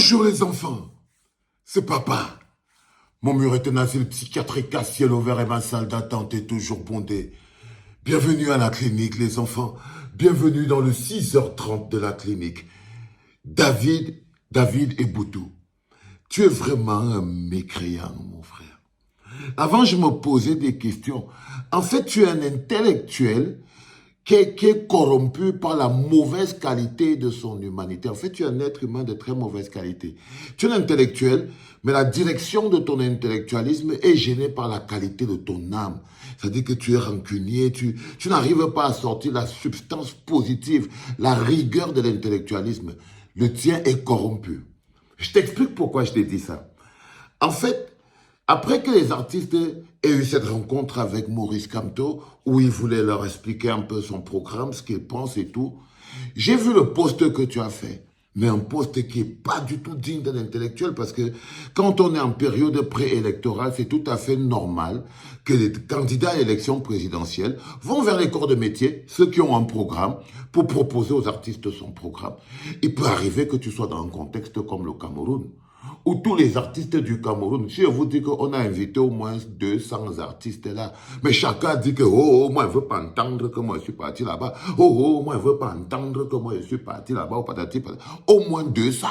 Bonjour les enfants, c'est papa. Mon mur est un asile psychiatrique à ciel ouvert et ma salle d'attente est toujours bondée. Bienvenue à la clinique les enfants, bienvenue dans le 6h30 de la clinique. David et Boutou, tu es vraiment un mécréant mon frère. Avant je me posais des questions. En fait tu es un intellectuel qui est corrompu par la mauvaise qualité de son humanité. En fait, tu es un être humain de très mauvaise qualité. Tu es un intellectuel, mais la direction de ton intellectualisme est gênée par la qualité de ton âme. C'est-à-dire que tu es rancunier, tu n'arrives pas à sortir la substance positive, la rigueur de l'intellectualisme. Le tien est corrompu. Je t'explique pourquoi je t'ai dit ça. En fait, après que les artistes aient eu cette rencontre avec Maurice Kamto, où il voulait leur expliquer un peu son programme, ce qu'il pense et tout, j'ai vu le post que tu as fait, mais un post qui n'est pas du tout digne d'un intellectuel, parce que quand on est en période préélectorale, c'est tout à fait normal que les candidats à l'élection présidentielle vont vers les corps de métier, ceux qui ont un programme, pour proposer aux artistes son programme. Il peut arriver que tu sois dans un contexte comme le Cameroun, où tous les artistes du Cameroun, si je vous dis qu'on a invité au moins 200 artistes là, mais chacun dit que, moi, je ne veux pas entendre que moi, je suis parti là-bas. Moi, je ne veux pas entendre que moi, je suis parti là-bas. Au moins 200.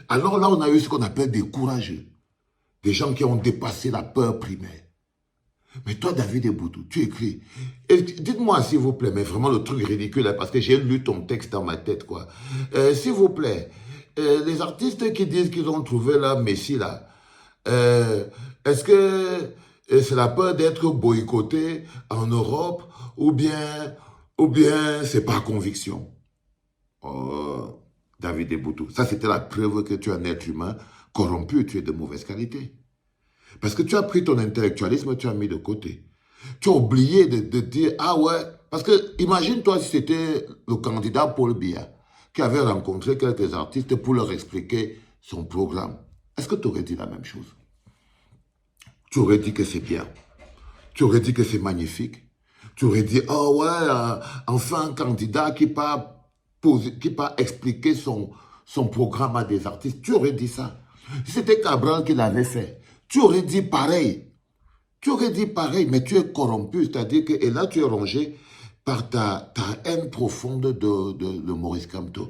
Alors là, on a eu ce qu'on appelle des courageux. Des gens qui ont dépassé la peur primaire. Mais toi, David Eboutou, tu écris. Et dites-moi, s'il vous plaît, mais vraiment le truc ridicule, hein, parce que j'ai lu ton texte dans ma tête, quoi. S'il vous plaît, les artistes qui disent qu'ils ont trouvé la Messie, là, est-ce que c'est la peur d'être boycotté en Europe ou bien c'est par conviction? Oh, David Eboutou, ça c'était la preuve que tu es un être humain corrompu, tu es de mauvaise qualité. Parce que tu as pris ton intellectualisme, tu as mis de côté. Tu as oublié de dire, ah ouais, parce que imagine-toi si c'était le candidat Paul Biya qui avait rencontré quelques artistes pour leur expliquer son programme. Est-ce que tu aurais dit la même chose? Tu aurais dit que c'est bien. Tu aurais dit que c'est magnifique. Tu aurais dit, oh ouais, enfin un candidat qui pas expliquer son programme à des artistes. Tu aurais dit ça. Si c'était Cabral qui l'avait fait, tu aurais dit pareil. Tu aurais dit pareil, mais tu es corrompu, c'est-à-dire que, et là tu es rongé par ta haine profonde de Maurice Kamto.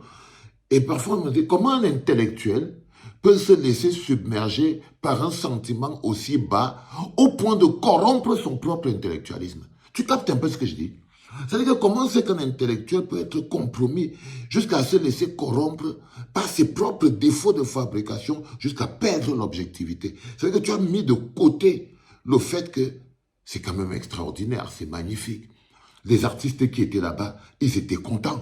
Et parfois on me dit, comment un intellectuel peut se laisser submerger par un sentiment aussi bas au point de corrompre son propre intellectualisme? Tu captes un peu ce que je dis? C'est-à-dire que comment c'est qu'un intellectuel peut être compromis jusqu'à se laisser corrompre par ses propres défauts de fabrication jusqu'à perdre l'objectivité? C'est-à-dire que tu as mis de côté le fait que c'est quand même extraordinaire, c'est magnifique. Les artistes qui étaient là-bas, ils étaient contents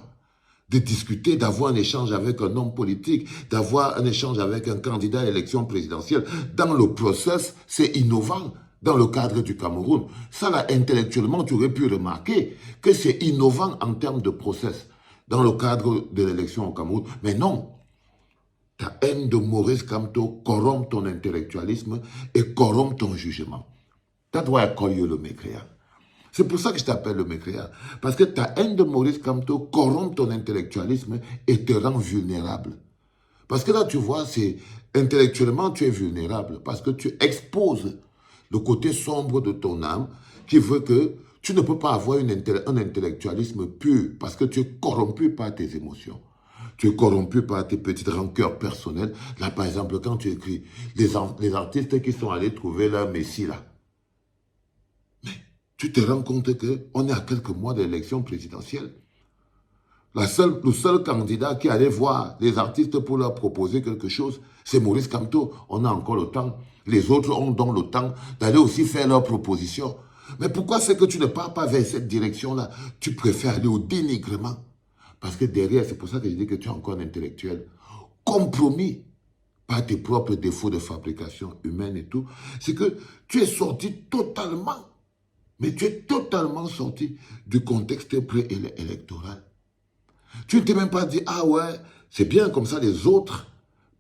de discuter, d'avoir un échange avec un homme politique, d'avoir un échange avec un candidat à l'élection présidentielle. Dans le process, c'est innovant. Dans le cadre du Cameroun. Ça, là, intellectuellement, tu aurais pu remarquer que c'est innovant en termes de process dans le cadre de l'élection au Cameroun. Mais non, ta haine de Maurice Kamto corrompt ton intellectualisme et corrompt ton jugement. Ça doit accueillir le mécréant. C'est pour ça que je t'appelle le mécréant. Parce que ta haine de Maurice Kamto corrompt ton intellectualisme et te rend vulnérable. Parce que là, tu vois, c'est intellectuellement, tu es vulnérable parce que tu exposes le côté sombre de ton âme qui veut que tu ne peux pas avoir un intellectualisme pur parce que tu es corrompu par tes émotions. Tu es corrompu par tes petites rancœurs personnelles. Là, par exemple, quand tu écris les artistes qui sont allés trouver leur Messie, là, mais tu te rends compte qu'on est à quelques mois de l'élection présidentielle. Le seul candidat qui allait voir les artistes pour leur proposer quelque chose, c'est Maurice Kamto. On a encore le temps. Les autres ont donc le temps d'aller aussi faire leurs propositions. Mais pourquoi c'est que tu ne pars pas vers cette direction-là? Tu préfères aller au dénigrement. Parce que derrière, c'est pour ça que je dis que tu es encore un intellectuel compromis par tes propres défauts de fabrication humaine et tout. C'est que tu es sorti totalement, mais tu es totalement sorti du contexte préélectoral. Tu ne t'es même pas dit, ah ouais, c'est bien comme ça, les autres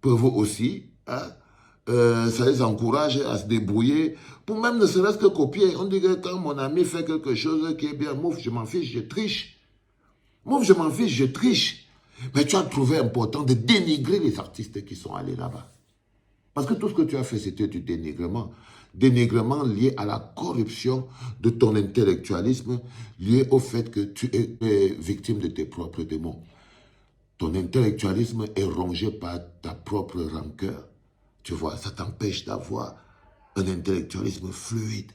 peuvent aussi, hein, ça les encourage à se débrouiller, pour même ne serait-ce que copier. On dit que quand mon ami fait quelque chose qui est bien, mouf, je m'en fiche, je triche. Mouf, je m'en fiche, je triche. Mais tu as trouvé important de dénigrer les artistes qui sont allés là-bas. Parce que tout ce que tu as fait, c'était du dénigrement. Dénigrement lié à la corruption de ton intellectualisme, lié au fait que tu es victime de tes propres démons. Ton intellectualisme est rongé par ta propre rancœur. Tu vois, ça t'empêche d'avoir un intellectualisme fluide.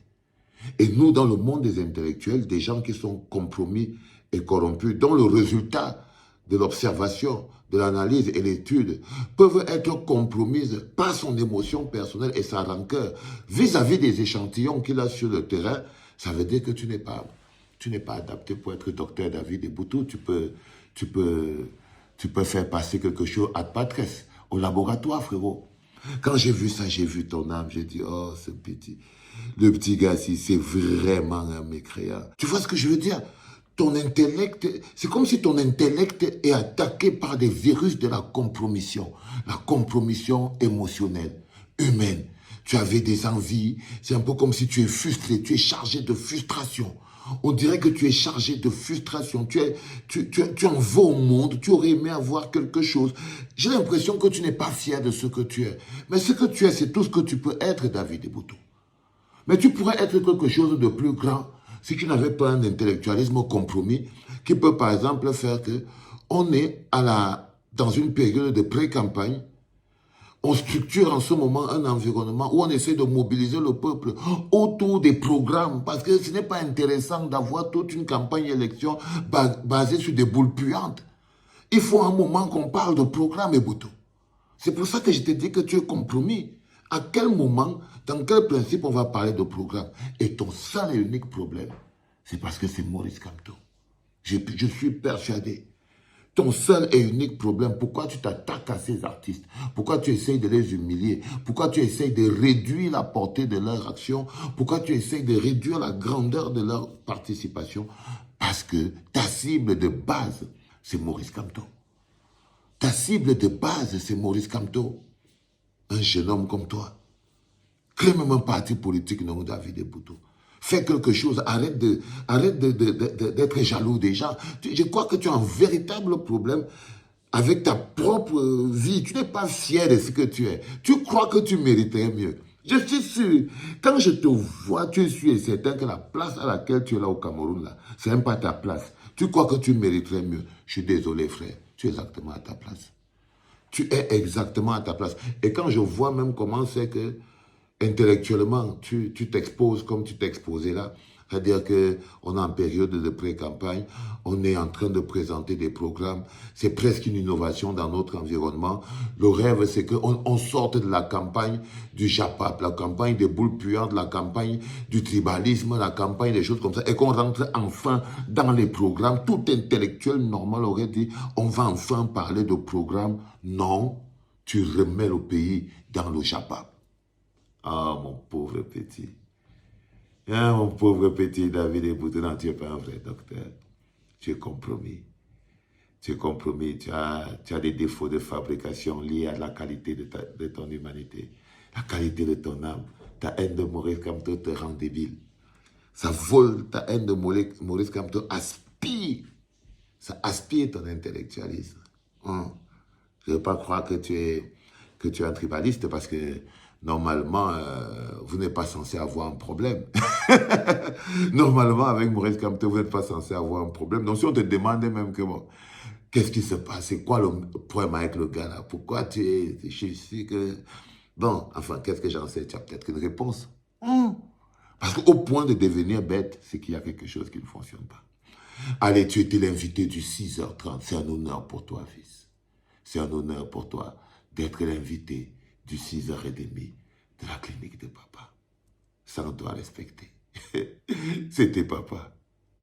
Et nous, dans le monde des intellectuels, des gens qui sont compromis et corrompus, dont le résultat de l'observation, de l'analyse et l'étude peuvent être compromises par son émotion personnelle et sa rancœur vis-à-vis des échantillons qu'il a sur le terrain, ça veut dire que tu n'es pas adapté pour être docteur David Eboutou. Tu peux faire passer quelque chose ad patres au laboratoire, frérot. Quand j'ai vu ça, j'ai vu ton âme, j'ai dit, oh, le petit gars, si c'est vraiment un mécréant. Tu vois ce que je veux dire? Ton intellect, c'est comme si ton intellect est attaqué par des virus de la compromission émotionnelle, humaine. Tu avais des envies, c'est un peu comme si tu es frustré, tu es chargé de frustration. On dirait que tu es chargé de frustration, tu en veux au monde, tu aurais aimé avoir quelque chose. J'ai l'impression que tu n'es pas fier de ce que tu es. Mais ce que tu es, c'est tout ce que tu peux être, David Eboutou. Mais tu pourrais être quelque chose de plus grand si tu n'avais pas un intellectualisme compromis qui peut par exemple faire que on est dans une période de pré-campagne, on structure en ce moment un environnement où on essaie de mobiliser le peuple autour des programmes parce que ce n'est pas intéressant d'avoir toute une campagne élection basée sur des boules puantes. Il faut un moment qu'on parle de programme, Eboutou. C'est pour ça que je te dis que tu es compromis. À quel moment, dans quel principe on va parler de programme? Et ton seul et unique problème, c'est parce que c'est Maurice Kamto. Je suis persuadé. Ton seul et unique problème, pourquoi tu t'attaques à ces artistes? Pourquoi tu essayes de les humilier? Pourquoi tu essayes de réduire la portée de leur action? Pourquoi tu essayes de réduire la grandeur de leur participation? Parce que ta cible de base, c'est Maurice Kamto. Ta cible de base, c'est Maurice Kamto. Un jeune homme comme toi. Crée même un parti politique, non, David Eboutou. Fais quelque chose, arrête d'être jaloux des gens. Je crois que tu as un véritable problème avec ta propre vie. Tu n'es pas fier de ce que tu es. Tu crois que tu mériterais mieux. Je suis sûr, quand je te vois, tu es sûr et certain que la place à laquelle tu es là au Cameroun, là, c'est même pas ta place. Tu crois que tu mériterais mieux. Je suis désolé, frère. Tu es exactement à ta place. Tu es exactement à ta place. Et quand je vois même comment c'est que, intellectuellement, tu t'exposes comme tu t'exposais là, c'est-à-dire qu'on est en période de pré-campagne, on est en train de présenter des programmes, c'est presque une innovation dans notre environnement. Le rêve, c'est qu'on sorte de la campagne du JAPAP, la campagne des boules puantes, la campagne du tribalisme, la campagne des choses comme ça, et qu'on rentre enfin dans les programmes. Tout intellectuel normal aurait dit, on va enfin parler de programmes. Non, tu remets le pays dans le JAPAP. Ah, mon pauvre petit. Ah, mon pauvre petit David Eboutou, non, tu n'es pas un vrai docteur. Tu es compromis. Tu es compromis. Tu as des défauts de fabrication liés à la qualité de ton humanité, la qualité de ton âme. Ta haine de Maurice Kamto te rend débile. Ça vole, ta haine de Maurice Kamto aspire. Ça aspire ton intellectualisme. Je ne veux pas croire que tu es un tribaliste parce que normalement, vous n'êtes pas censé avoir un problème. Normalement, avec Maurice Kamto, vous n'êtes pas censé avoir un problème. Donc, si on te demandait même que, bon, qu'est-ce qui se passe? C'est quoi le problème avec le gars là? Pourquoi tu es... Je sais que... Bon, enfin, qu'est-ce que j'en sais? Tu as peut-être une réponse. Parce qu'au point de devenir bête, c'est qu'il y a quelque chose qui ne fonctionne pas. Allez, tu étais l'invité du 6h30. C'est un honneur pour toi, fils. C'est un honneur pour toi d'être l'invité du 6h30 de la clinique de papa. Ça, on doit respecter. C'était papa.